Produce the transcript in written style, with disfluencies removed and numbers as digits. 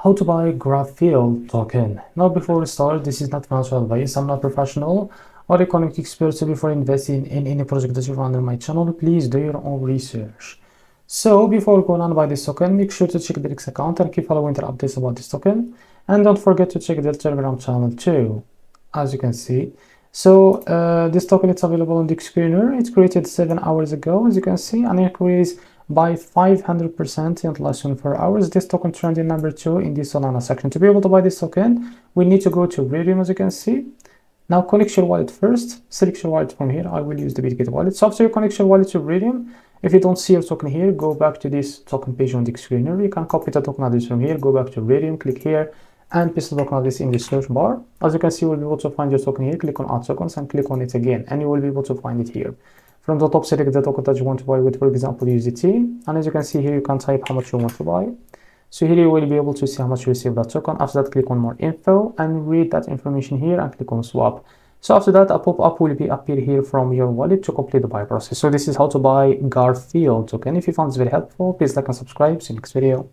How to buy Garfield token. Now before we start, this is not financial advice. I'm not professional or economic expert, so before investing in any project that you find on my channel, please do your own research. So before going on buy this token, make sure to check the X account and keep following the updates about this token, and don't forget to check the Telegram channel too, as you can see. So this token is available on the screener. It's created 7 hours ago, as you can see, and increased by 500% in the last 24 hours. This token trending number 2 in the Solana section. To be able to buy this token, we need to go to Radium, as you can see. Now connect your wallet first. Select your wallet from here. I will use the Bitget wallet. So after you connect your wallet to Radium, if you don't see your token here, go back to this token page on the screener. You can copy the token address from here, go back to Radium, click here, and paste the token address in the search bar. As you can see, you will be able to find your token here. Click on Add Tokens and click on it again, and you will be able to find it here. From the top, select the token that you want to buy with, for example, USDT. And as you can see here, you can type how much you want to buy. So here you will be able to see how much you receive that token. After that, click on more info and read that information here and click on swap. So after that, a pop-up will appear here from your wallet to complete the buy process. So this is how to buy Garfield token. If you found this very helpful, please like and subscribe. See you next video.